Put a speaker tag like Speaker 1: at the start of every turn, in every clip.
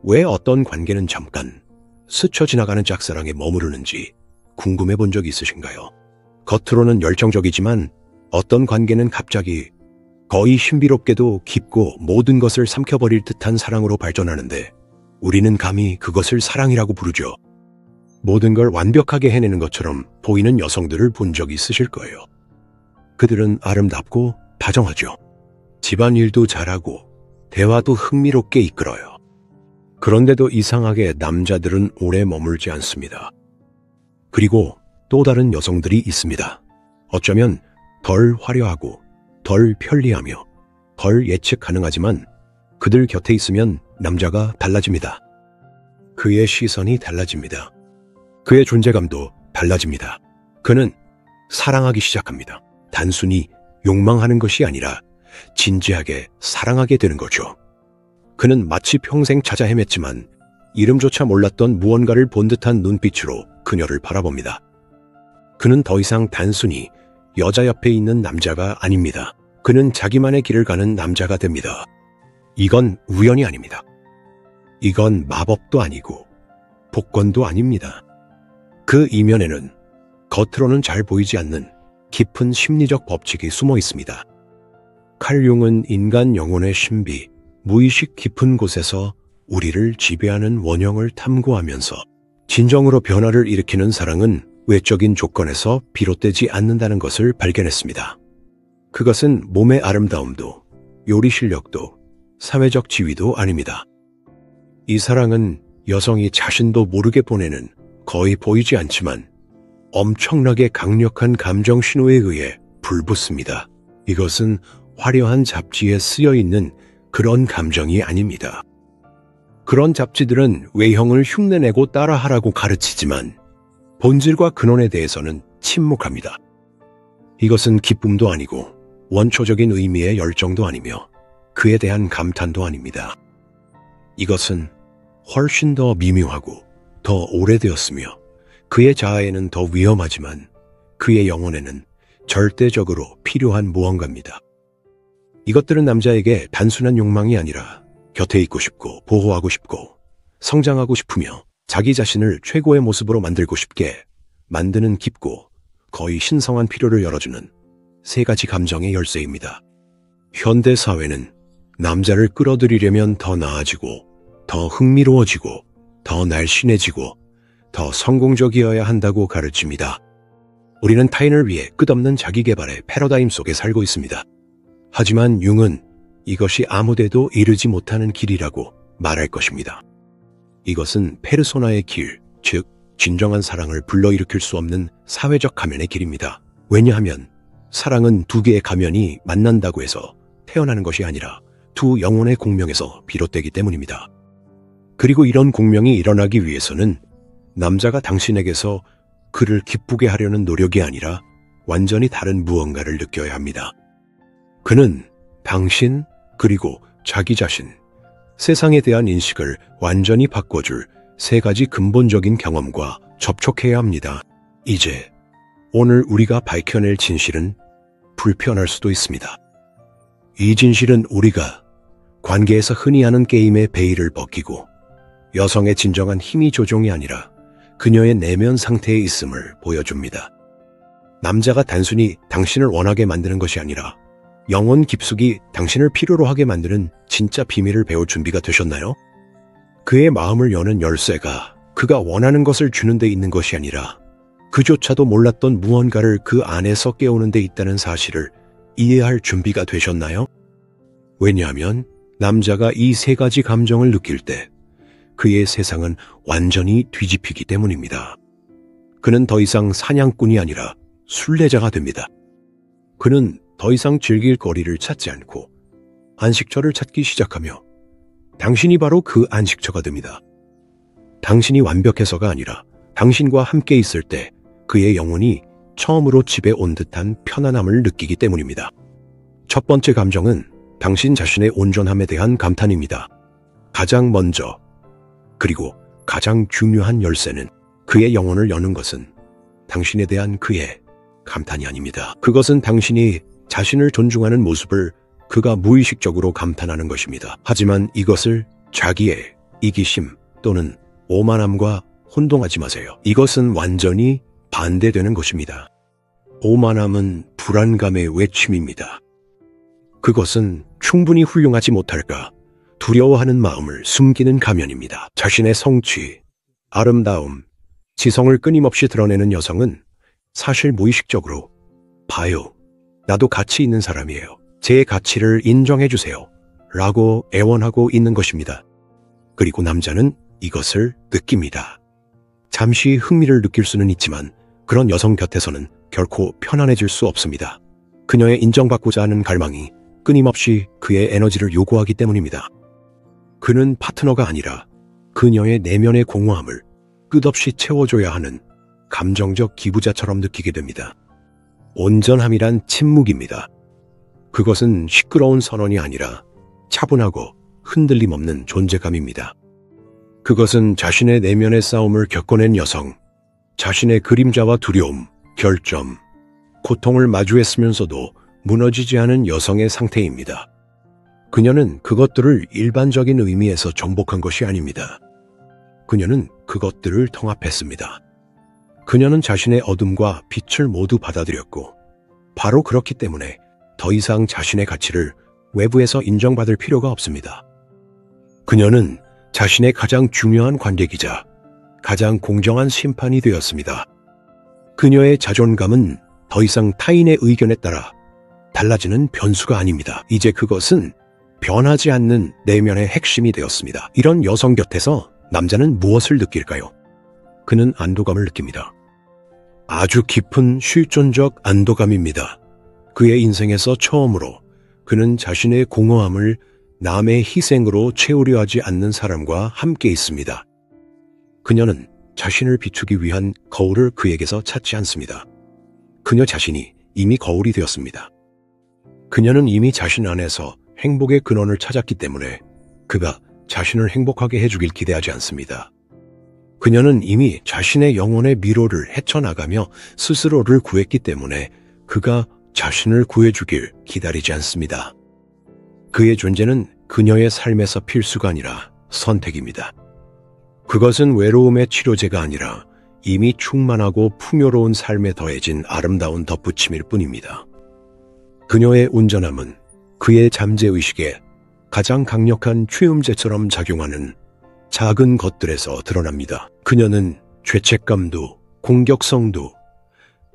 Speaker 1: 왜 어떤 관계는 잠깐 스쳐 지나가는 짝사랑에 머무르는지 궁금해 본 적 있으신가요? 겉으로는 열정적이지만 어떤 관계는 갑자기 거의 신비롭게도 깊고 모든 것을 삼켜버릴 듯한 사랑으로 발전하는데 우리는 감히 그것을 사랑이라고 부르죠. 모든 걸 완벽하게 해내는 것처럼 보이는 여성들을 본 적 있으실 거예요. 그들은 아름답고 다정하죠. 집안일도 잘하고 대화도 흥미롭게 이끌어요. 그런데도 이상하게 남자들은 오래 머물지 않습니다. 그리고 또 다른 여성들이 있습니다. 어쩌면 덜 화려하고 덜 편리하며 덜 예측 가능하지만 그들 곁에 있으면 남자가 달라집니다. 그의 시선이 달라집니다. 그의 존재감도 달라집니다. 그는 사랑하기 시작합니다. 단순히 욕망하는 것이 아니라 진지하게 사랑하게 되는 거죠. 그는 마치 평생 찾아 헤맸지만 이름조차 몰랐던 무언가를 본 듯한 눈빛으로 그녀를 바라봅니다. 그는 더 이상 단순히 여자 옆에 있는 남자가 아닙니다. 그는 자기만의 길을 가는 남자가 됩니다. 이건 우연이 아닙니다. 이건 마법도 아니고 복권도 아닙니다. 그 이면에는 겉으로는 잘 보이지 않는 깊은 심리적 법칙이 숨어 있습니다. 칼융은 인간 영혼의 신비, 무의식 깊은 곳에서 우리를 지배하는 원형을 탐구하면서 진정으로 변화를 일으키는 사랑은 외적인 조건에서 비롯되지 않는다는 것을 발견했습니다. 그것은 몸의 아름다움도, 요리 실력도, 사회적 지위도 아닙니다. 이 사랑은 여성이 자신도 모르게 보내는 거의 보이지 않지만 엄청나게 강력한 감정 신호에 의해 불붙습니다. 이것은 화려한 잡지에 쓰여 있는 그런 감정이 아닙니다. 그런 잡지들은 외형을 흉내내고 따라하라고 가르치지만 본질과 근원에 대해서는 침묵합니다. 이것은 기쁨도 아니고 원초적인 의미의 열정도 아니며 그에 대한 감탄도 아닙니다. 이것은 훨씬 더 미묘하고 더 오래되었으며 그의 자아에는 더 위험하지만 그의 영혼에는 절대적으로 필요한 무언가입니다. 이것들은 남자에게 단순한 욕망이 아니라 곁에 있고 싶고 보호하고 싶고 성장하고 싶으며 자기 자신을 최고의 모습으로 만들고 싶게 만드는 깊고 거의 신성한 필요를 열어주는 세 가지 감정의 열쇠입니다. 현대 사회는 남자를 끌어들이려면 더 나아지고 더 흥미로워지고 더 날씬해지고 더 성공적이어야 한다고 가르칩니다. 우리는 타인을 위해 끝없는 자기개발의 패러다임 속에 살고 있습니다. 하지만 융은 이것이 아무데도 이르지 못하는 길이라고 말할 것입니다. 이것은 페르소나의 길, 즉 진정한 사랑을 불러일으킬 수 없는 사회적 가면의 길입니다. 왜냐하면 사랑은 두 개의 가면이 만난다고 해서 태어나는 것이 아니라 두 영혼의 공명에서 비롯되기 때문입니다. 그리고 이런 공명이 일어나기 위해서는 남자가 당신에게서 그를 기쁘게 하려는 노력이 아니라 완전히 다른 무언가를 느껴야 합니다. 그는 당신 그리고 자기 자신, 세상에 대한 인식을 완전히 바꿔줄 세 가지 근본적인 경험과 접촉해야 합니다. 이제 오늘 우리가 밝혀낼 진실은 불편할 수도 있습니다. 이 진실은 우리가 관계에서 흔히 하는 게임의 베일을 벗기고 여성의 진정한 힘이 조종이 아니라 그녀의 내면 상태에 있음을 보여줍니다. 남자가 단순히 당신을 원하게 만드는 것이 아니라 영혼 깊숙이 당신을 필요로 하게 만드는 진짜 비밀을 배울 준비가 되셨나요? 그의 마음을 여는 열쇠가 그가 원하는 것을 주는 데 있는 것이 아니라 그조차도 몰랐던 무언가를 그 안에서 깨우는 데 있다는 사실을 이해할 준비가 되셨나요? 왜냐하면 남자가 이 세 가지 감정을 느낄 때 그의 세상은 완전히 뒤집히기 때문입니다. 그는 더 이상 사냥꾼이 아니라 순례자가 됩니다. 그는 더 이상 즐길 거리를 찾지 않고 안식처를 찾기 시작하며 당신이 바로 그 안식처가 됩니다. 당신이 완벽해서가 아니라 당신과 함께 있을 때 그의 영혼이 처음으로 집에 온 듯한 편안함을 느끼기 때문입니다. 첫 번째 감정은 당신 자신의 온전함에 대한 감탄입니다. 가장 먼저 그리고 가장 중요한 열쇠는 그의 영혼을 여는 것은 당신에 대한 그의 감탄이 아닙니다. 그것은 당신이 자신을 존중하는 모습을 그가 무의식적으로 감탄하는 것입니다. 하지만 이것을 자기의 이기심 또는 오만함과 혼동하지 마세요. 이것은 완전히 반대되는 것입니다. 오만함은 불안감의 외침입니다. 그것은 충분히 훌륭하지 못할까 두려워하는 마음을 숨기는 가면입니다. 자신의 성취, 아름다움, 지성을 끊임없이 드러내는 여성은 사실 무의식적으로 봐요. 나도 가치 있는 사람이에요. 제 가치를 인정해 주세요. 라고 애원하고 있는 것입니다. 그리고 남자는 이것을 느낍니다. 잠시 흥미를 느낄 수는 있지만 그런 여성 곁에서는 결코 편안해질 수 없습니다. 그녀의 인정받고자 하는 갈망이 끊임없이 그의 에너지를 요구하기 때문입니다. 그는 파트너가 아니라 그녀의 내면의 공허함을 끝없이 채워줘야 하는 감정적 기부자처럼 느끼게 됩니다. 온전함이란 침묵입니다. 그것은 시끄러운 선언이 아니라 차분하고 흔들림 없는 존재감입니다. 그것은 자신의 내면의 싸움을 겪어낸 여성, 자신의 그림자와 두려움, 결점, 고통을 마주했으면서도 무너지지 않은 여성의 상태입니다. 그녀는 그것들을 일반적인 의미에서 정복한 것이 아닙니다. 그녀는 그것들을 통합했습니다. 그녀는 자신의 어둠과 빛을 모두 받아들였고, 바로 그렇기 때문에 더 이상 자신의 가치를 외부에서 인정받을 필요가 없습니다. 그녀는 자신의 가장 중요한 관객이자 가장 공정한 심판이 되었습니다. 그녀의 자존감은 더 이상 타인의 의견에 따라 달라지는 변수가 아닙니다. 이제 그것은 변하지 않는 내면의 핵심이 되었습니다. 이런 여성 곁에서 남자는 무엇을 느낄까요? 그는 안도감을 느낍니다. 아주 깊은 실존적 안도감입니다. 그의 인생에서 처음으로 그는 자신의 공허함을 남의 희생으로 채우려 하지 않는 사람과 함께 있습니다. 그녀는 자신을 비추기 위한 거울을 그에게서 찾지 않습니다. 그녀 자신이 이미 거울이 되었습니다. 그녀는 이미 자신 안에서 행복의 근원을 찾았기 때문에 그가 자신을 행복하게 해주길 기대하지 않습니다. 그녀는 이미 자신의 영혼의 미로를 헤쳐나가며 스스로를 구했기 때문에 그가 자신을 구해주길 기다리지 않습니다. 그의 존재는 그녀의 삶에서 필수가 아니라 선택입니다. 그것은 외로움의 치료제가 아니라 이미 충만하고 풍요로운 삶에 더해진 아름다운 덧붙임일 뿐입니다. 그녀의 온전함은 그의 잠재의식에 가장 강력한 취음제처럼 작용하는 작은 것들에서 드러납니다. 그녀는 죄책감도 공격성도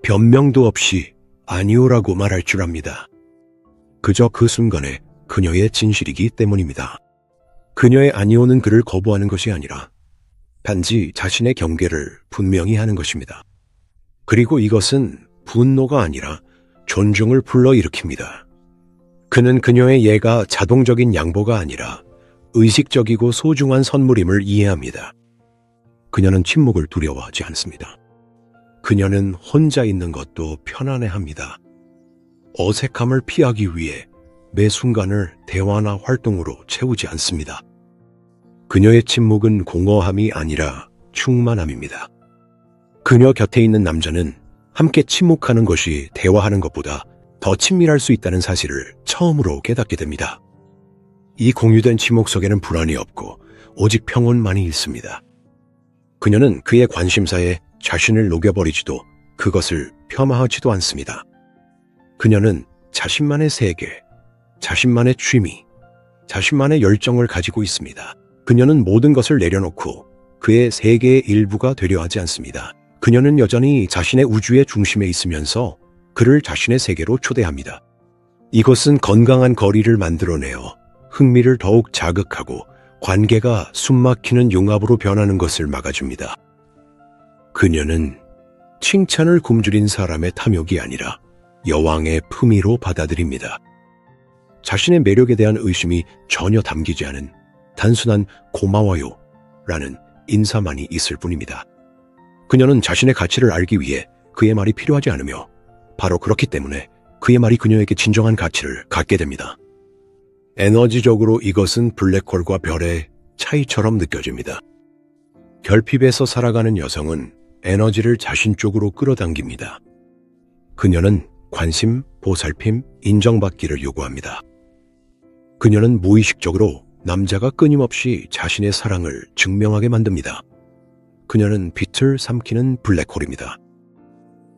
Speaker 1: 변명도 없이 아니오라고 말할 줄 압니다. 그저 그 순간에 그녀의 진실이기 때문입니다. 그녀의 아니오는 그를 거부하는 것이 아니라 단지 자신의 경계를 분명히 하는 것입니다. 그리고 이것은 분노가 아니라 존중을 불러일으킵니다. 그는 그녀의 예가 자동적인 양보가 아니라 의식적이고 소중한 선물임을 이해합니다. 그녀는 침묵을 두려워하지 않습니다. 그녀는 혼자 있는 것도 편안해합니다. 어색함을 피하기 위해 매 순간을 대화나 활동으로 채우지 않습니다. 그녀의 침묵은 공허함이 아니라 충만함입니다. 그녀 곁에 있는 남자는 함께 침묵하는 것이 대화하는 것보다 더 친밀할 수 있다는 사실을 처음으로 깨닫게 됩니다. 이 공유된 침묵 속에는 불안이 없고 오직 평온만이 있습니다. 그녀는 그의 관심사에 자신을 녹여버리지도 그것을 폄하하지도 않습니다. 그녀는 자신만의 세계, 자신만의 취미, 자신만의 열정을 가지고 있습니다. 그녀는 모든 것을 내려놓고 그의 세계의 일부가 되려 하지 않습니다. 그녀는 여전히 자신의 우주의 중심에 있으면서 그를 자신의 세계로 초대합니다. 이것은 건강한 거리를 만들어내어 흥미를 더욱 자극하고 관계가 숨막히는 융합으로 변하는 것을 막아줍니다. 그녀는 칭찬을 굶주린 사람의 탐욕이 아니라 여왕의 품위로 받아들입니다. 자신의 매력에 대한 의심이 전혀 담기지 않은 단순한 고마워요 라는 인사만이 있을 뿐입니다. 그녀는 자신의 가치를 알기 위해 그의 말이 필요하지 않으며 바로 그렇기 때문에 그의 말이 그녀에게 진정한 가치를 갖게 됩니다. 에너지적으로 이것은 블랙홀과 별의 차이처럼 느껴집니다. 결핍에서 살아가는 여성은 에너지를 자신 쪽으로 끌어당깁니다. 그녀는 관심, 보살핌, 인정받기를 요구합니다. 그녀는 무의식적으로 남자가 끊임없이 자신의 사랑을 증명하게 만듭니다. 그녀는 빛을 삼키는 블랙홀입니다.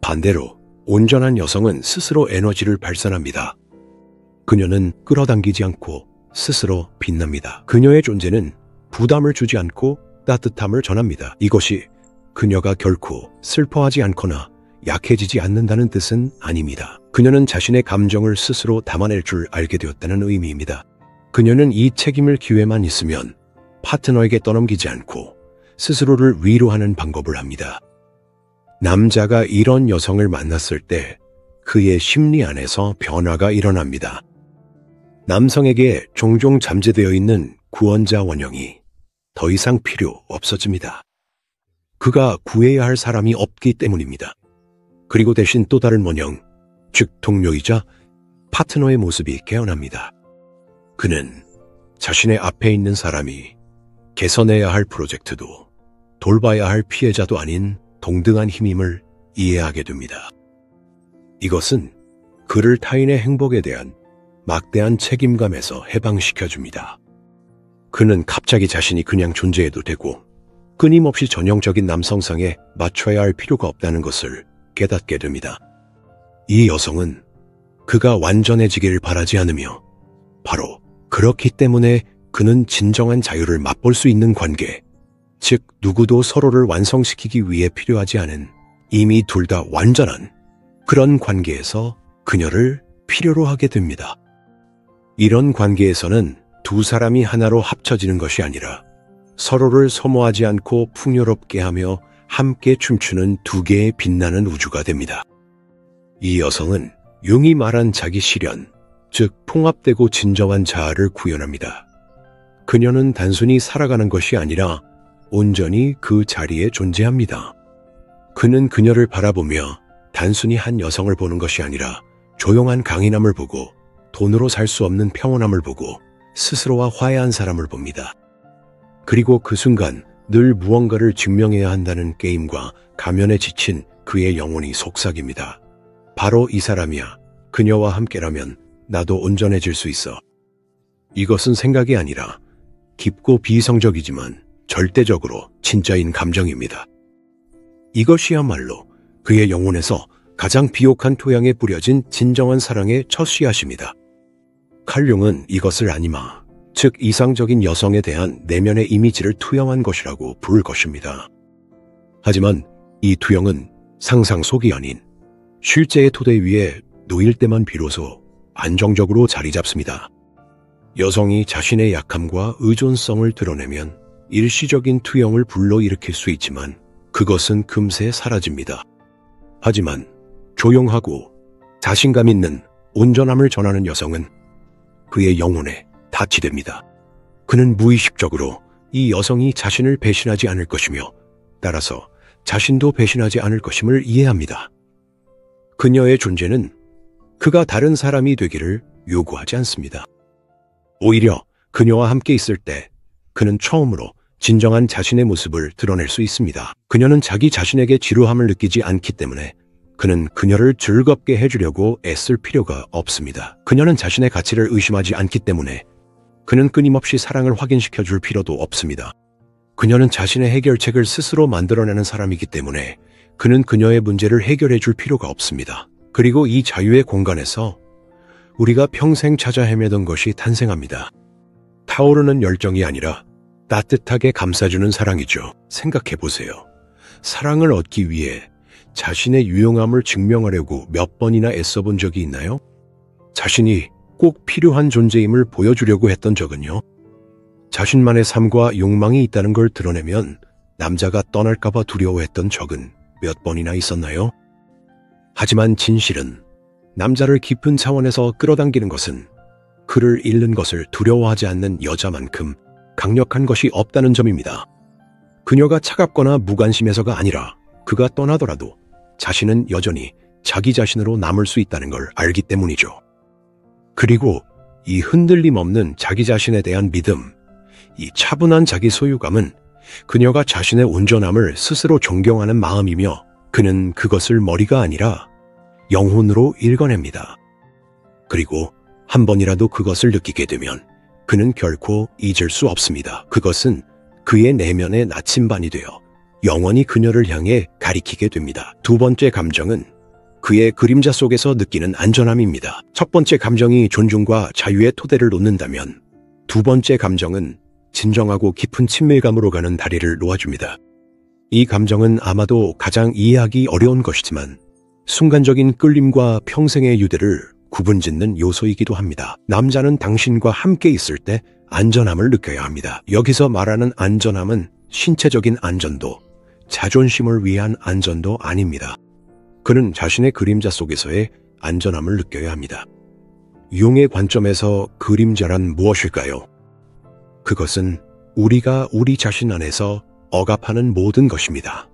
Speaker 1: 반대로 온전한 여성은 스스로 에너지를 발산합니다. 그녀는 끌어당기지 않고 스스로 빛납니다. 그녀의 존재는 부담을 주지 않고 따뜻함을 전합니다. 이것이 그녀가 결코 슬퍼하지 않거나 약해지지 않는다는 뜻은 아닙니다. 그녀는 자신의 감정을 스스로 담아낼 줄 알게 되었다는 의미입니다. 그녀는 이 책임을 기회만 있으면 파트너에게 떠넘기지 않고 스스로를 위로하는 방법을 합니다. 남자가 이런 여성을 만났을 때 그의 심리 안에서 변화가 일어납니다. 남성에게 종종 잠재되어 있는 구원자 원형이 더 이상 필요 없어집니다. 그가 구해야 할 사람이 없기 때문입니다. 그리고 대신 또 다른 원형, 즉 동료이자 파트너의 모습이 깨어납니다. 그는 자신의 앞에 있는 사람이 개선해야 할 프로젝트도 돌봐야 할 피해자도 아닌 동등한 힘임을 이해하게 됩니다. 이것은 그를 타인의 행복에 대한 막대한 책임감에서 해방시켜줍니다. 그는 갑자기 자신이 그냥 존재해도 되고 끊임없이 전형적인 남성상에 맞춰야 할 필요가 없다는 것을 깨닫게 됩니다. 이 여성은 그가 완전해지기를 바라지 않으며 바로 그렇기 때문에 그는 진정한 자유를 맛볼 수 있는 관계, 즉 누구도 서로를 완성시키기 위해 필요하지 않은 이미 둘 다 완전한 그런 관계에서 그녀를 필요로 하게 됩니다. 이런 관계에서는 두 사람이 하나로 합쳐지는 것이 아니라 서로를 소모하지 않고 풍요롭게 하며 함께 춤추는 두 개의 빛나는 우주가 됩니다. 이 여성은 융이 말한 자기 실현, 즉 통합되고 진정한 자아를 구현합니다. 그녀는 단순히 살아가는 것이 아니라 온전히 그 자리에 존재합니다. 그는 그녀를 바라보며 단순히 한 여성을 보는 것이 아니라 조용한 강인함을 보고 돈으로 살 수 없는 평온함을 보고 스스로와 화해한 사람을 봅니다. 그리고 그 순간 늘 무언가를 증명해야 한다는 게임과 가면에 지친 그의 영혼이 속삭입니다. 바로 이 사람이야. 그녀와 함께라면 나도 온전해질 수 있어. 이것은 생각이 아니라 깊고 비이성적이지만 절대적으로 진짜인 감정입니다. 이것이야말로 그의 영혼에서 가장 비옥한 토양에 뿌려진 진정한 사랑의 첫 씨앗입니다. 칼융은 이것을 아니마, 즉 이상적인 여성에 대한 내면의 이미지를 투영한 것이라고 부를 것입니다. 하지만 이 투영은 상상 속이 아닌 실제의 토대 위에 놓일 때만 비로소 안정적으로 자리 잡습니다. 여성이 자신의 약함과 의존성을 드러내면 일시적인 투영을 불러일으킬 수 있지만 그것은 금세 사라집니다. 하지만 조용하고 자신감 있는 온전함을 전하는 여성은 그의 영혼에 닻이 됩니다. 그는 무의식적으로 이 여성이 자신을 배신하지 않을 것이며 따라서 자신도 배신하지 않을 것임을 이해합니다. 그녀의 존재는 그가 다른 사람이 되기를 요구하지 않습니다. 오히려 그녀와 함께 있을 때 그는 처음으로 진정한 자신의 모습을 드러낼 수 있습니다. 그녀는 자기 자신에게 지루함을 느끼지 않기 때문에 그는 그녀를 즐겁게 해주려고 애쓸 필요가 없습니다. 그녀는 자신의 가치를 의심하지 않기 때문에 그는 끊임없이 사랑을 확인시켜 줄 필요도 없습니다. 그녀는 자신의 해결책을 스스로 만들어내는 사람이기 때문에 그는 그녀의 문제를 해결해 줄 필요가 없습니다. 그리고 이 자유의 공간에서 우리가 평생 찾아 헤매던 것이 탄생합니다. 타오르는 열정이 아니라 따뜻하게 감싸주는 사랑이죠. 생각해 보세요. 사랑을 얻기 위해 자신의 유용함을 증명하려고 몇 번이나 애써 본 적이 있나요? 자신이 꼭 필요한 존재임을 보여주려고 했던 적은요? 자신만의 삶과 욕망이 있다는 걸 드러내면 남자가 떠날까봐 두려워했던 적은 몇 번이나 있었나요? 하지만 진실은 남자를 깊은 차원에서 끌어당기는 것은 그를 잃는 것을 두려워하지 않는 여자만큼 강력한 것이 없다는 점입니다. 그녀가 차갑거나 무관심해서가 아니라 그가 떠나더라도 자신은 여전히 자기 자신으로 남을 수 있다는 걸 알기 때문이죠. 그리고 이 흔들림 없는 자기 자신에 대한 믿음, 이 차분한 자기 소유감은 그녀가 자신의 온전함을 스스로 존경하는 마음이며 그는 그것을 머리가 아니라 영혼으로 읽어냅니다. 그리고 한 번이라도 그것을 느끼게 되면 그는 결코 잊을 수 없습니다. 그것은 그의 내면의 나침반이 되어 영원히 그녀를 향해 가리키게 됩니다. 두 번째 감정은 그의 그림자 속에서 느끼는 안전함입니다. 첫 번째 감정이 존중과 자유의 토대를 놓는다면 두 번째 감정은 진정하고 깊은 친밀감으로 가는 다리를 놓아줍니다. 이 감정은 아마도 가장 이해하기 어려운 것이지만 순간적인 끌림과 평생의 유대를 구분짓는 요소이기도 합니다. 남자는 당신과 함께 있을 때 안전함을 느껴야 합니다. 여기서 말하는 안전함은 신체적인 안전도, 자존심을 위한 안전도 아닙니다. 그는 자신의 그림자 속에서의 안전함을 느껴야 합니다. 융의 관점에서 그림자란 무엇일까요? 그것은 우리가 우리 자신 안에서 억압하는 모든 것입니다.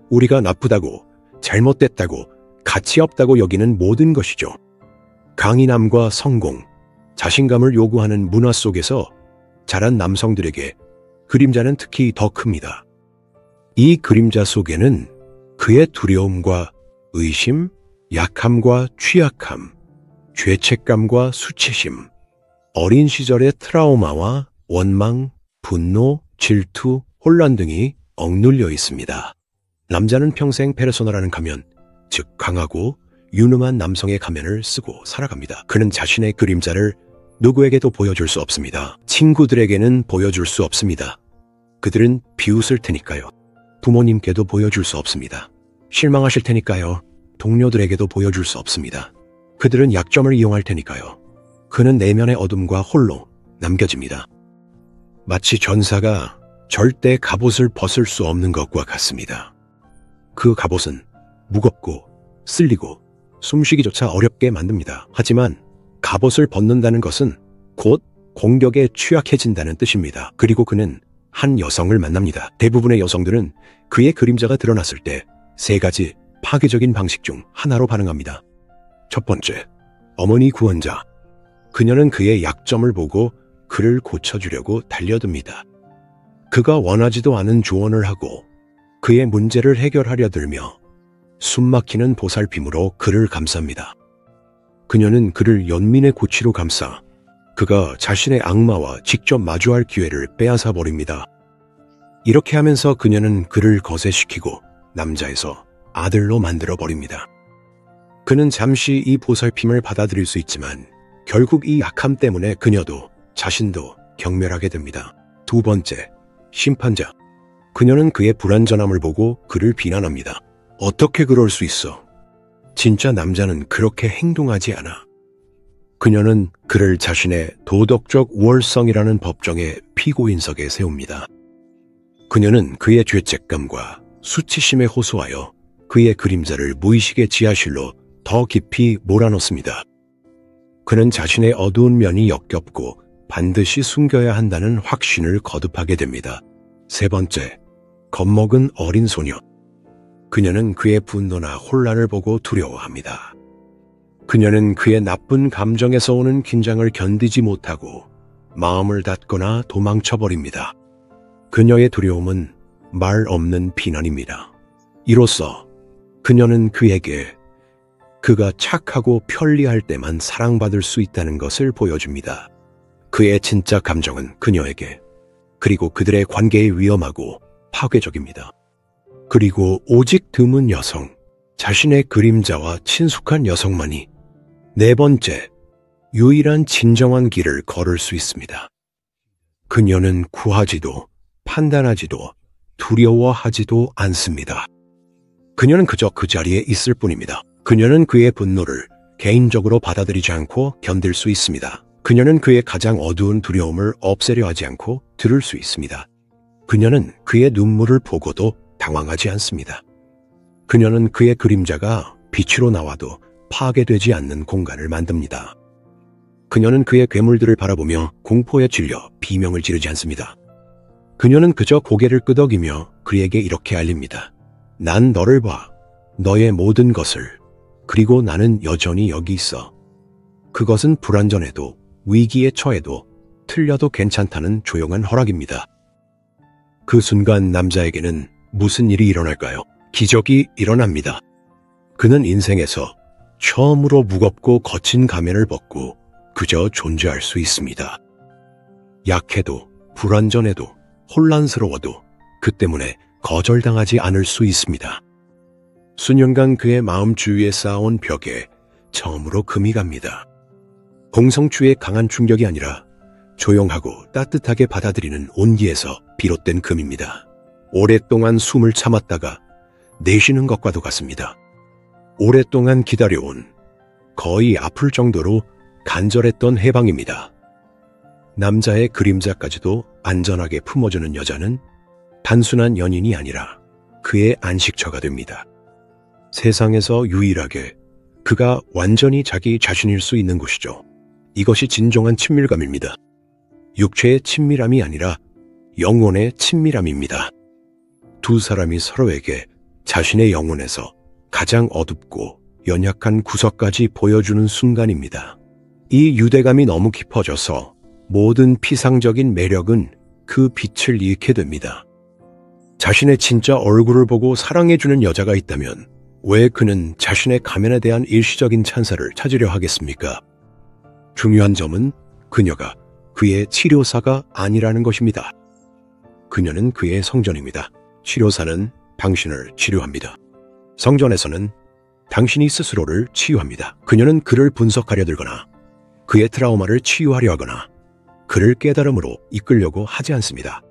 Speaker 1: 우리가 나쁘다고, 잘못됐다고, 가치 없다고 여기는 모든 것이죠. 강인함과 성공, 자신감을 요구하는 문화 속에서 자란 남성들에게 그림자는 특히 더 큽니다. 이 그림자 속에는 그의 두려움과 의심, 약함과 취약함, 죄책감과 수치심, 어린 시절의 트라우마와 원망, 분노, 질투, 혼란 등이 억눌려 있습니다. 남자는 평생 페르소나라는 가면, 즉 강하고 유능한 남성의 가면을 쓰고 살아갑니다. 그는 자신의 그림자를 누구에게도 보여줄 수 없습니다. 친구들에게는 보여줄 수 없습니다. 그들은 비웃을 테니까요. 부모님께도 보여줄 수 없습니다. 실망하실 테니까요. 동료들에게도 보여줄 수 없습니다. 그들은 약점을 이용할 테니까요. 그는 내면의 어둠과 홀로 남겨집니다. 마치 전사가 절대 갑옷을 벗을 수 없는 것과 같습니다. 그 갑옷은 무겁고 쓸리고 숨쉬기조차 어렵게 만듭니다. 하지만 갑옷을 벗는다는 것은 곧 공격에 취약해진다는 뜻입니다. 그리고 그는 한 여성을 만납니다. 대부분의 여성들은 그의 그림자가 드러났을 때 세 가지 파괴적인 방식 중 하나로 반응합니다. 첫 번째, 어머니 구원자. 그녀는 그의 약점을 보고 그를 고쳐주려고 달려듭니다. 그가 원하지도 않은 조언을 하고 그의 문제를 해결하려 들며 숨막히는 보살핌으로 그를 감쌉니다. 그녀는 그를 연민의 고치로 감싸 그가 자신의 악마와 직접 마주할 기회를 빼앗아 버립니다. 이렇게 하면서 그녀는 그를 거세시키고 남자에서 아들로 만들어 버립니다. 그는 잠시 이 보살핌을 받아들일 수 있지만 결국 이 약함 때문에 그녀도 자신도 경멸하게 됩니다. 두 번째, 심판자. 그녀는 그의 불완전함을 보고 그를 비난합니다. 어떻게 그럴 수 있어? 진짜 남자는 그렇게 행동하지 않아. 그녀는 그를 자신의 도덕적 우월성이라는 법정의 피고인석에 세웁니다. 그녀는 그의 죄책감과 수치심에 호소하여 그의 그림자를 무의식의 지하실로 더 깊이 몰아넣습니다. 그는 자신의 어두운 면이 역겹고 반드시 숨겨야 한다는 확신을 거듭하게 됩니다. 세 번째, 겁먹은 어린 소녀. 그녀는 그의 분노나 혼란을 보고 두려워합니다. 그녀는 그의 나쁜 감정에서 오는 긴장을 견디지 못하고 마음을 닫거나 도망쳐버립니다. 그녀의 두려움은 말 없는 비난입니다. 이로써 그녀는 그에게 그가 착하고 편리할 때만 사랑받을 수 있다는 것을 보여줍니다. 그의 진짜 감정은 그녀에게, 그리고 그들의 관계에 위험하고 파괴적입니다. 그리고 오직 드문 여성, 자신의 그림자와 친숙한 여성만이 네 번째, 유일한 진정한 길을 걸을 수 있습니다. 그녀는 구하지도 판단하지도 두려워하지도 않습니다. 그녀는 그저 그 자리에 있을 뿐입니다. 그녀는 그의 분노를 개인적으로 받아들이지 않고 견딜 수 있습니다. 그녀는 그의 가장 어두운 두려움을 없애려 하지 않고 들을 수 있습니다. 그녀는 그의 눈물을 보고도 당황하지 않습니다. 그녀는 그의 그림자가 빛으로 나와도 파괴되지 않는 공간을 만듭니다. 그녀는 그의 괴물들을 바라보며 공포에 질려 비명을 지르지 않습니다. 그녀는 그저 고개를 끄덕이며 그에게 이렇게 알립니다. 난 너를 봐. 너의 모든 것을. 그리고 나는 여전히 여기 있어. 그것은 불완전해도 위기에 처해도 틀려도 괜찮다는 조용한 허락입니다. 그 순간 남자에게는 무슨 일이 일어날까요? 기적이 일어납니다. 그는 인생에서 처음으로 무겁고 거친 가면을 벗고 그저 존재할 수 있습니다. 약해도 불완전해도 혼란스러워도 그 때문에 거절당하지 않을 수 있습니다. 수년간 그의 마음 주위에 쌓아온 벽에 처음으로 금이 갑니다. 공성주의 강한 충격이 아니라 조용하고 따뜻하게 받아들이는 온기에서 비롯된 금입니다. 오랫동안 숨을 참았다가 내쉬는 것과도 같습니다. 오랫동안 기다려온, 거의 아플 정도로 간절했던 해방입니다. 남자의 그림자까지도 안전하게 품어주는 여자는 단순한 연인이 아니라 그의 안식처가 됩니다. 세상에서 유일하게 그가 완전히 자기 자신일 수 있는 곳이죠. 이것이 진정한 친밀감입니다. 육체의 친밀함이 아니라 영혼의 친밀함입니다. 두 사람이 서로에게 자신의 영혼에서 가장 어둡고 연약한 구석까지 보여주는 순간입니다. 이 유대감이 너무 깊어져서 모든 피상적인 매력은 그 빛을 잃게 됩니다. 자신의 진짜 얼굴을 보고 사랑해주는 여자가 있다면 왜 그는 자신의 가면에 대한 일시적인 찬사를 찾으려 하겠습니까? 중요한 점은 그녀가 그의 치료사가 아니라는 것입니다. 그녀는 그의 성전입니다. 치료사는 당신을 치료합니다. 성전에서는 당신이 스스로를 치유합니다. 그녀는 그를 분석하려 들거나 그의 트라우마를 치유하려 하거나 그를 깨달음으로 이끌려고 하지 않습니다.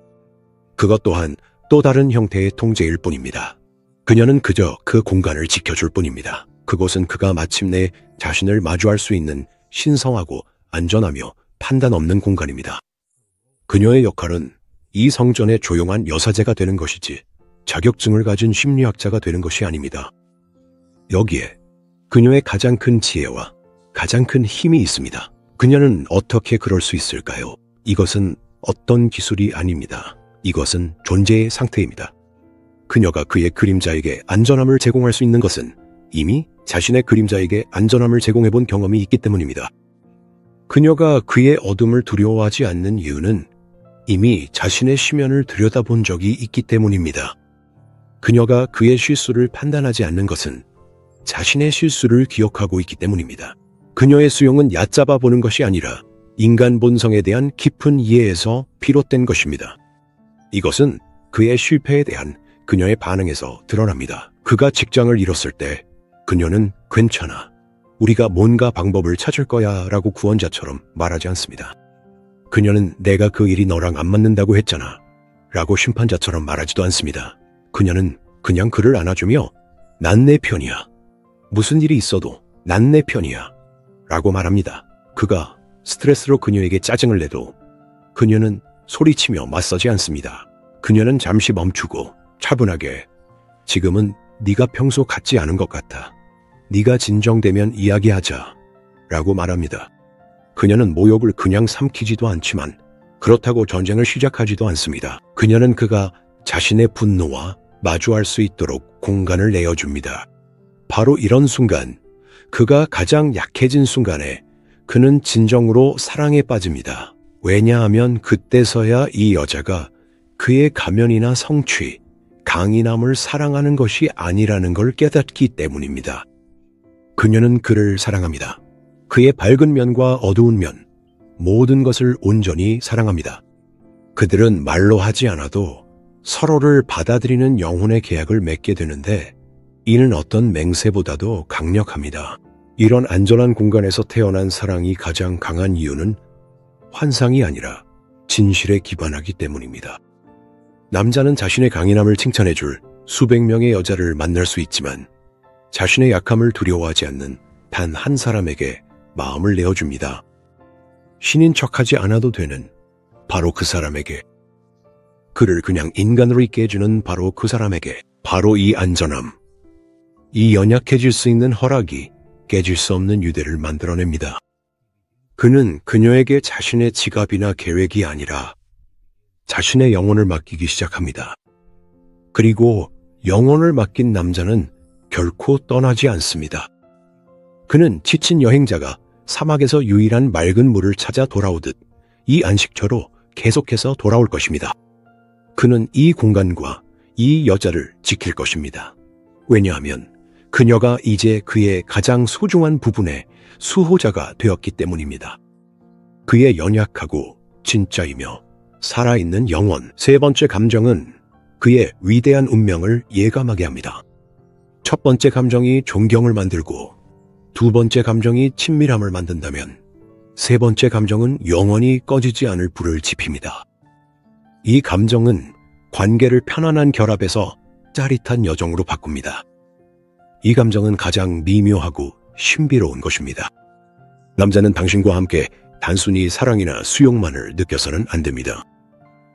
Speaker 1: 그것 또한 또 다른 형태의 통제일 뿐입니다. 그녀는 그저 그 공간을 지켜줄 뿐입니다. 그곳은 그가 마침내 자신을 마주할 수 있는 신성하고 안전하며 판단 없는 공간입니다. 그녀의 역할은 이 성전의 조용한 여사제가 되는 것이지 자격증을 가진 심리학자가 되는 것이 아닙니다. 여기에 그녀의 가장 큰 지혜와 가장 큰 힘이 있습니다. 그녀는 어떻게 그럴 수 있을까요? 이것은 어떤 기술이 아닙니다. 이것은 존재의 상태입니다. 그녀가 그의 그림자에게 안전함을 제공할 수 있는 것은 이미 자신의 그림자에게 안전함을 제공해본 경험이 있기 때문입니다. 그녀가 그의 어둠을 두려워하지 않는 이유는 이미 자신의 심연을 들여다본 적이 있기 때문입니다. 그녀가 그의 실수를 판단하지 않는 것은 자신의 실수를 기억하고 있기 때문입니다. 그녀의 수용은 얕잡아 보는 것이 아니라 인간 본성에 대한 깊은 이해에서 비롯된 것입니다. 이것은 그의 실패에 대한 그녀의 반응에서 드러납니다. 그가 직장을 잃었을 때 그녀는 괜찮아, 우리가 뭔가 방법을 찾을 거야 라고 구원자처럼 말하지 않습니다. 그녀는 내가 그 일이 너랑 안 맞는다고 했잖아 라고 심판자처럼 말하지도 않습니다. 그녀는 그냥 그를 안아주며 난 내 편이야, 무슨 일이 있어도 난 내 편이야 라고 말합니다. 그가 스트레스로 그녀에게 짜증을 내도 그녀는 소리치며 맞서지 않습니다. 그녀는 잠시 멈추고 차분하게 지금은 네가 평소 같지 않은 것 같아, 네가 진정되면 이야기하자 라고 말합니다. 그녀는 모욕을 그냥 삼키지도 않지만 그렇다고 전쟁을 시작하지도 않습니다. 그녀는 그가 자신의 분노와 마주할 수 있도록 공간을 내어줍니다. 바로 이런 순간, 그가 가장 약해진 순간에 그는 진정으로 사랑에 빠집니다. 왜냐하면 그때서야 이 여자가 그의 가면이나 성취, 강인함을 사랑하는 것이 아니라는 걸 깨닫기 때문입니다. 그녀는 그를 사랑합니다. 그의 밝은 면과 어두운 면, 모든 것을 온전히 사랑합니다. 그들은 말로 하지 않아도 서로를 받아들이는 영혼의 계약을 맺게 되는데 이는 어떤 맹세보다도 강력합니다. 이런 안전한 공간에서 태어난 사랑이 가장 강한 이유는 환상이 아니라 진실에 기반하기 때문입니다. 남자는 자신의 강인함을 칭찬해줄 수백 명의 여자를 만날 수 있지만 자신의 약함을 두려워하지 않는 단 한 사람에게 마음을 내어줍니다. 신인 척하지 않아도 되는 바로 그 사람에게, 그를 그냥 인간으로 있게 해주는 바로 그 사람에게, 바로 이 안전함, 이 연약해질 수 있는 허락이 깨질 수 없는 유대를 만들어냅니다. 그는 그녀에게 자신의 지갑이나 계획이 아니라 자신의 영혼을 맡기기 시작합니다. 그리고 영혼을 맡긴 남자는 결코 떠나지 않습니다. 그는 지친 여행자가 사막에서 유일한 맑은 물을 찾아 돌아오듯 이 안식처로 계속해서 돌아올 것입니다. 그는 이 공간과 이 여자를 지킬 것입니다. 왜냐하면 그녀가 이제 그의 가장 소중한 부분의 수호자가 되었기 때문입니다. 그의 연약하고 진짜이며 살아있는 영혼. 세 번째 감정은 그의 위대한 운명을 예감하게 합니다. 첫 번째 감정이 존경을 만들고 두 번째 감정이 친밀함을 만든다면 세 번째 감정은 영원히 꺼지지 않을 불을 지핍니다. 이 감정은 관계를 편안한 결합에서 짜릿한 여정으로 바꿉니다. 이 감정은 가장 미묘하고 신비로운 것입니다. 남자는 당신과 함께 단순히 사랑이나 수용만을 느껴서는 안 됩니다.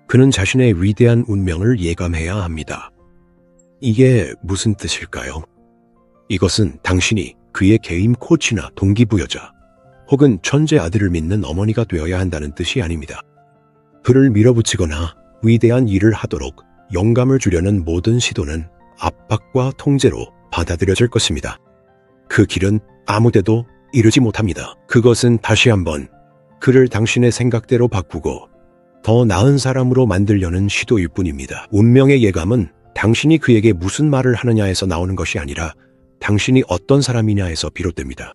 Speaker 1: 그는 자신의 위대한 운명을 예감해야 합니다. 이게 무슨 뜻일까요? 이것은 당신이 그의 개인 코치나 동기부여자 혹은 천재 아들을 믿는 어머니가 되어야 한다는 뜻이 아닙니다. 그를 밀어붙이거나 위대한 일을 하도록 영감을 주려는 모든 시도는 압박과 통제로 받아들여질 것입니다. 그 길은 아무데도 이르지 못합니다. 그것은 다시 한번 그를 당신의 생각대로 바꾸고 더 나은 사람으로 만들려는 시도일 뿐입니다. 운명의 예감은 당신이 그에게 무슨 말을 하느냐에서 나오는 것이 아니라 당신이 어떤 사람이냐에서 비롯됩니다.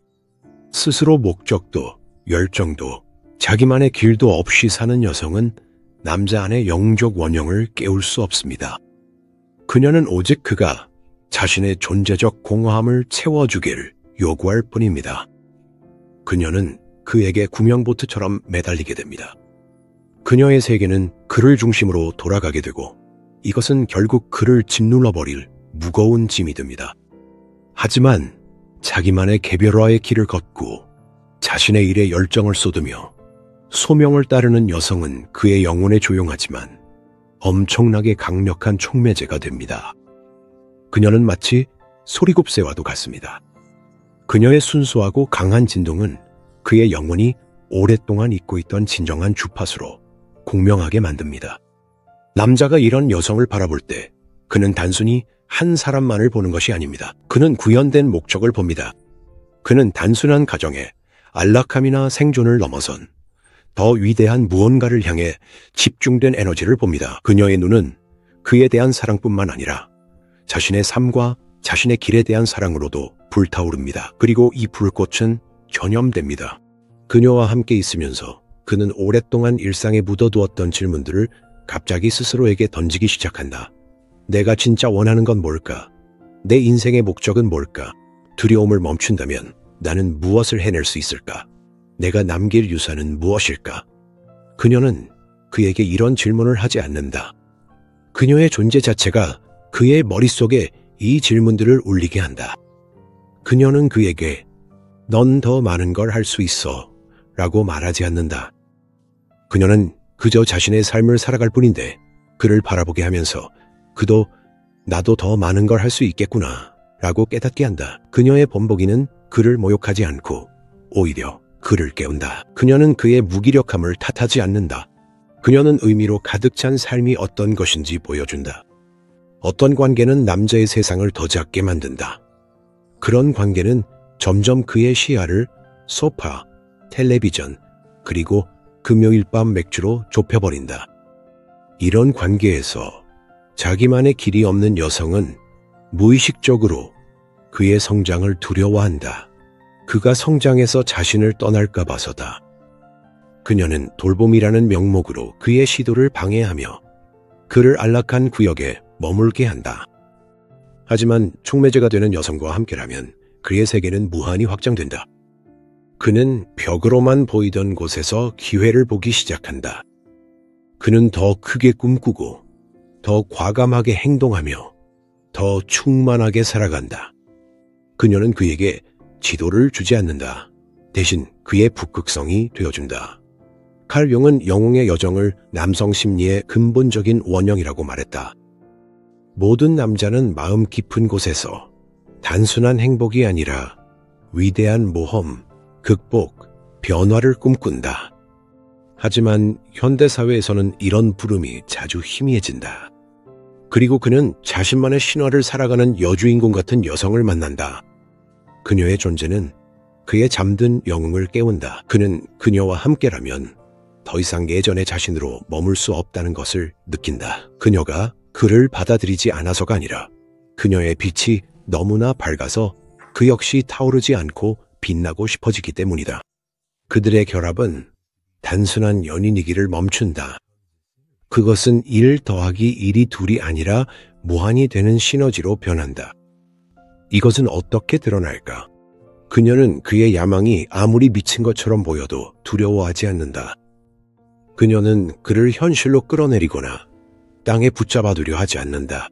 Speaker 1: 스스로 목적도 열정도 자기만의 길도 없이 사는 여성은 남자 안의 영적 원형을 깨울 수 없습니다. 그녀는 오직 그가 자신의 존재적 공허함을 채워주기를 요구할 뿐입니다. 그녀는 그에게 구명보트처럼 매달리게 됩니다. 그녀의 세계는 그를 중심으로 돌아가게 되고 이것은 결국 그를 짓눌러버릴 무거운 짐이 됩니다. 하지만 자기만의 개별화의 길을 걷고 자신의 일에 열정을 쏟으며 소명을 따르는 여성은 그의 영혼에 조용하지만 엄청나게 강력한 촉매제가 됩니다. 그녀는 마치 소리곱새와도 같습니다. 그녀의 순수하고 강한 진동은 그의 영혼이 오랫동안 잊고 있던 진정한 주파수로 공명하게 만듭니다. 남자가 이런 여성을 바라볼 때 그는 단순히 한 사람만을 보는 것이 아닙니다. 그는 구현된 목적을 봅니다. 그는 단순한 가정의 안락함이나 생존을 넘어선 더 위대한 무언가를 향해 집중된 에너지를 봅니다. 그녀의 눈은 그에 대한 사랑뿐만 아니라 자신의 삶과 자신의 길에 대한 사랑으로도 불타오릅니다. 그리고 이 불꽃은 전염됩니다. 그녀와 함께 있으면서 그는 오랫동안 일상에 묻어두었던 질문들을 갑자기 스스로에게 던지기 시작한다. 내가 진짜 원하는 건 뭘까? 내 인생의 목적은 뭘까? 두려움을 멈춘다면 나는 무엇을 해낼 수 있을까? 내가 남길 유산은 무엇일까? 그녀는 그에게 이런 질문을 하지 않는다. 그녀의 존재 자체가 그의 머릿속에 이 질문들을 울리게 한다. 그녀는 그에게 넌 더 많은 걸 할 수 있어 라고 말하지 않는다. 그녀는 그저 자신의 삶을 살아갈 뿐인데 그를 바라보게 하면서 그도 나도 더 많은 걸 할 수 있겠구나 라고 깨닫게 한다. 그녀의 본보기는 그를 모욕하지 않고 오히려 그를 깨운다. 그녀는 그의 무기력함을 탓하지 않는다. 그녀는 의미로 가득 찬 삶이 어떤 것인지 보여준다. 어떤 관계는 남자의 세상을 더 작게 만든다. 그런 관계는 점점 그의 시야를 소파, 텔레비전, 그리고 금요일 밤 맥주로 좁혀버린다. 이런 관계에서 자기만의 길이 없는 여성은 무의식적으로 그의 성장을 두려워한다. 그가 성장해서 자신을 떠날까 봐서다. 그녀는 돌봄이라는 명목으로 그의 시도를 방해하며 그를 안락한 구역에 머물게 한다. 하지만 촉매제가 되는 여성과 함께라면 그의 세계는 무한히 확장된다. 그는 벽으로만 보이던 곳에서 기회를 보기 시작한다. 그는 더 크게 꿈꾸고 더 과감하게 행동하며 더 충만하게 살아간다. 그녀는 그에게 지도를 주지 않는다. 대신 그의 북극성이 되어준다. 칼 융은 영웅의 여정을 남성 심리의 근본적인 원형이라고 말했다. 모든 남자는 마음 깊은 곳에서 단순한 행복이 아니라 위대한 모험, 극복, 변화를 꿈꾼다. 하지만 현대사회에서는 이런 부름이 자주 희미해진다. 그리고 그는 자신만의 신화를 살아가는 여주인공 같은 여성을 만난다. 그녀의 존재는 그의 잠든 영웅을 깨운다. 그는 그녀와 함께라면 더 이상 예전의 자신으로 머물 수 없다는 것을 느낀다. 그녀가 그를 받아들이지 않아서가 아니라 그녀의 빛이 너무나 밝아서 그 역시 타오르지 않고 빛나고 싶어지기 때문이다. 그들의 결합은 단순한 연인이기를 멈춘다. 그것은 1 더하기 1이 2이 아니라 무한이 되는 시너지로 변한다. 이것은 어떻게 드러날까? 그녀는 그의 야망이 아무리 미친 것처럼 보여도 두려워하지 않는다. 그녀는 그를 현실로 끌어내리거나 땅에 붙잡아두려 하지 않는다.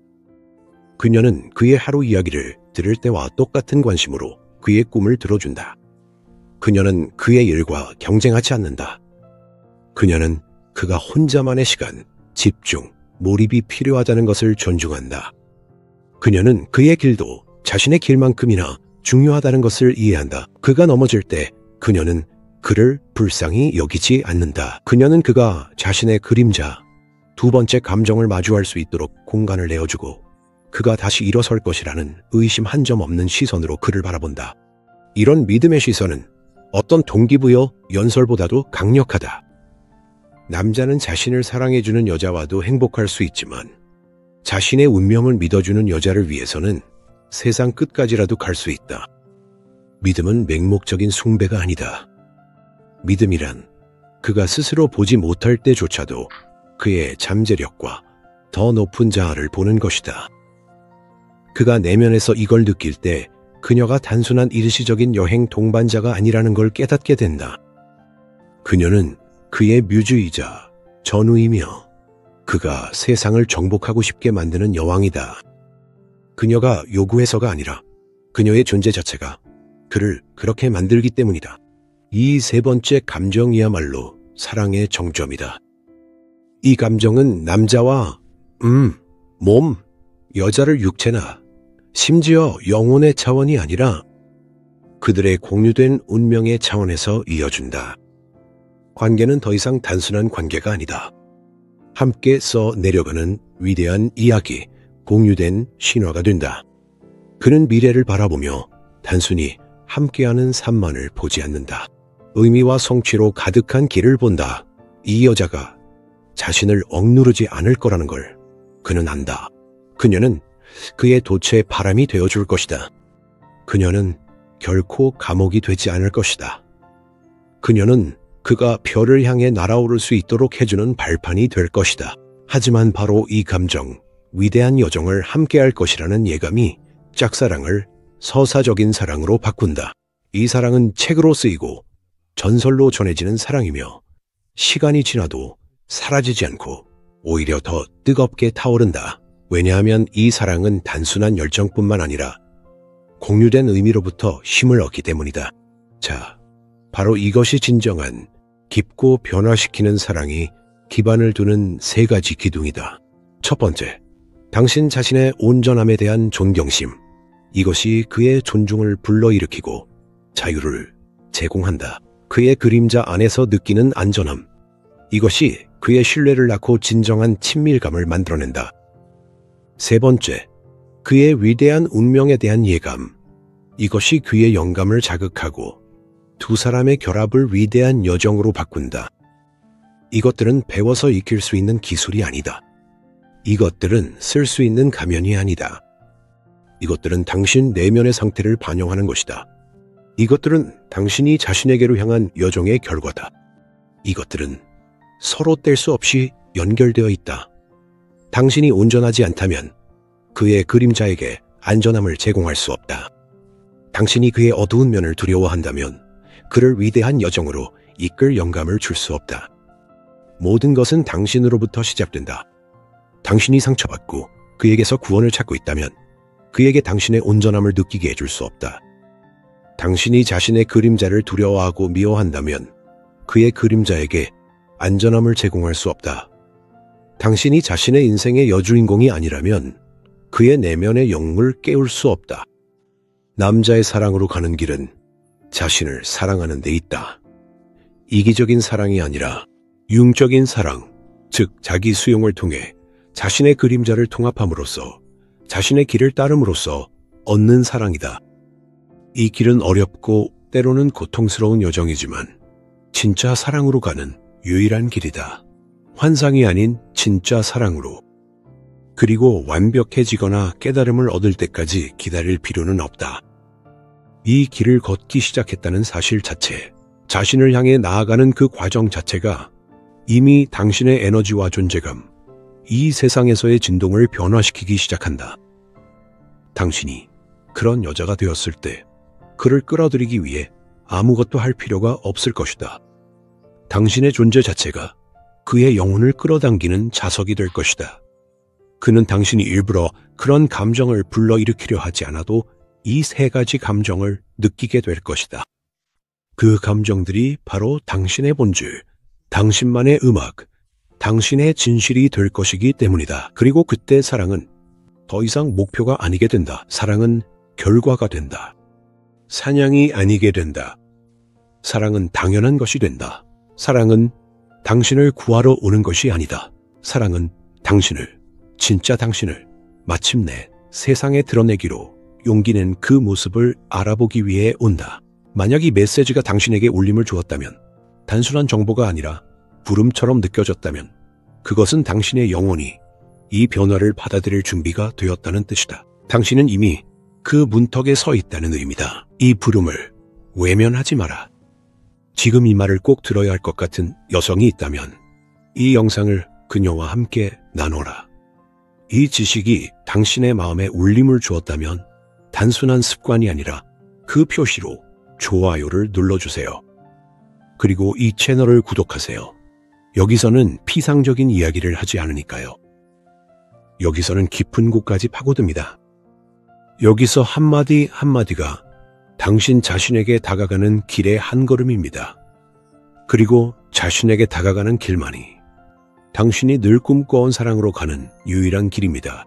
Speaker 1: 그녀는 그의 하루 이야기를 들을 때와 똑같은 관심으로 그의 꿈을 들어준다. 그녀는 그의 일과 경쟁하지 않는다. 그녀는 그가 혼자만의 시간, 집중, 몰입이 필요하다는 것을 존중한다. 그녀는 그의 길도 자신의 길만큼이나 중요하다는 것을 이해한다. 그가 넘어질 때 그녀는 그를 불쌍히 여기지 않는다. 그녀는 그가 자신의 그림자, 두 번째 감정을 마주할 수 있도록 공간을 내어주고 그가 다시 일어설 것이라는 의심 한 점 없는 시선으로 그를 바라본다. 이런 믿음의 시선은 어떤 동기부여 연설보다도 강력하다. 남자는 자신을 사랑해주는 여자와도 행복할 수 있지만 자신의 운명을 믿어주는 여자를 위해서는 세상 끝까지라도 갈 수 있다. 믿음은 맹목적인 숭배가 아니다. 믿음이란 그가 스스로 보지 못할 때조차도 그의 잠재력과 더 높은 자아를 보는 것이다. 그가 내면에서 이걸 느낄 때 그녀가 단순한 일시적인 여행 동반자가 아니라는 걸 깨닫게 된다. 그녀는 그의 뮤즈이자 전우이며 그가 세상을 정복하고 싶게 만드는 여왕이다. 그녀가 요구해서가 아니라 그녀의 존재 자체가 그를 그렇게 만들기 때문이다. 이 세 번째 감정이야말로 사랑의 정점이다. 이 감정은 남자와 몸, 여자를 육체나 심지어 영혼의 차원이 아니라 그들의 공유된 운명의 차원에서 이어준다. 관계는 더 이상 단순한 관계가 아니다. 함께 써 내려가는 위대한 이야기, 공유된 신화가 된다. 그는 미래를 바라보며 단순히 함께하는 삶만을 보지 않는다. 의미와 성취로 가득한 길을 본다. 이 여자가 자신을 억누르지 않을 거라는 걸 그는 안다. 그녀는 그의 돛의 바람이 되어줄 것이다. 그녀는 결코 감옥이 되지 않을 것이다. 그녀는 그가 별을 향해 날아오를 수 있도록 해주는 발판이 될 것이다. 하지만 바로 이 감정, 위대한 여정을 함께할 것이라는 예감이 짝사랑을 서사적인 사랑으로 바꾼다. 이 사랑은 책으로 쓰이고 전설로 전해지는 사랑이며 시간이 지나도 사라지지 않고 오히려 더 뜨겁게 타오른다. 왜냐하면 이 사랑은 단순한 열정뿐만 아니라 공유된 의미로부터 힘을 얻기 때문이다. 자, 바로 이것이 진정한 깊고 변화시키는 사랑이 기반을 두는 세 가지 기둥이다. 첫 번째, 당신 자신의 온전함에 대한 존경심. 이것이 그의 존중을 불러일으키고 자유를 제공한다. 그의 그림자 안에서 느끼는 안전함. 이것이 그의 신뢰를 낳고 진정한 친밀감을 만들어낸다. 세 번째, 그의 위대한 운명에 대한 예감. 이것이 그의 영감을 자극하고 두 사람의 결합을 위대한 여정으로 바꾼다. 이것들은 배워서 익힐 수 있는 기술이 아니다. 이것들은 쓸 수 있는 가면이 아니다. 이것들은 당신 내면의 상태를 반영하는 것이다. 이것들은 당신이 자신에게로 향한 여정의 결과다. 이것들은 서로 뗄 수 없이 연결되어 있다. 당신이 온전하지 않다면 그의 그림자에게 안전함을 제공할 수 없다. 당신이 그의 어두운 면을 두려워한다면 그를 위대한 여정으로 이끌 영감을 줄 수 없다. 모든 것은 당신으로부터 시작된다. 당신이 상처받고 그에게서 구원을 찾고 있다면 그에게 당신의 온전함을 느끼게 해줄 수 없다. 당신이 자신의 그림자를 두려워하고 미워한다면 그의 그림자에게 안전함을 제공할 수 없다. 당신이 자신의 인생의 여주인공이 아니라면 그의 내면의 영을 깨울 수 없다. 남자의 사랑으로 가는 길은 자신을 사랑하는 데 있다. 이기적인 사랑이 아니라 융적인 사랑, 즉 자기 수용을 통해 자신의 그림자를 통합함으로써 자신의 길을 따름으로써 얻는 사랑이다. 이 길은 어렵고 때로는 고통스러운 여정이지만 진짜 사랑으로 가는 유일한 길이다. 환상이 아닌 진짜 사랑으로. 그리고 완벽해지거나 깨달음을 얻을 때까지 기다릴 필요는 없다. 이 길을 걷기 시작했다는 사실 자체, 자신을 향해 나아가는 그 과정 자체가 이미 당신의 에너지와 존재감, 이 세상에서의 진동을 변화시키기 시작한다. 당신이 그런 여자가 되었을 때 그를 끌어들이기 위해 아무것도 할 필요가 없을 것이다. 당신의 존재 자체가 그의 영혼을 끌어당기는 자석이 될 것이다. 그는 당신이 일부러 그런 감정을 불러일으키려 하지 않아도 이 세 가지 감정을 느끼게 될 것이다. 그 감정들이 바로 당신의 본질, 당신만의 음악, 당신의 진실이 될 것이기 때문이다. 그리고 그때 사랑은 더 이상 목표가 아니게 된다. 사랑은 결과가 된다. 사냥이 아니게 된다. 사랑은 당연한 것이 된다. 사랑은 당신을 구하러 오는 것이 아니다. 사랑은 당신을, 진짜 당신을 마침내 세상에 드러내기로 용기 낸 그 모습을 알아보기 위해 온다. 만약 이 메시지가 당신에게 울림을 주었다면, 단순한 정보가 아니라 부름처럼 느껴졌다면 그것은 당신의 영혼이 이 변화를 받아들일 준비가 되었다는 뜻이다. 당신은 이미 그 문턱에 서 있다는 의미다. 이 부름을 외면하지 마라. 지금 이 말을 꼭 들어야 할 것 같은 여성이 있다면 이 영상을 그녀와 함께 나눠라. 이 지식이 당신의 마음에 울림을 주었다면 단순한 습관이 아니라 그 표시로 좋아요를 눌러주세요. 그리고 이 채널을 구독하세요. 여기서는 피상적인 이야기를 하지 않으니까요. 여기서는 깊은 곳까지 파고듭니다. 여기서 한마디 한마디가 당신 자신에게 다가가는 길의 한 걸음입니다. 그리고 자신에게 다가가는 길만이 당신이 늘 꿈꿔온 사랑으로 가는 유일한 길입니다.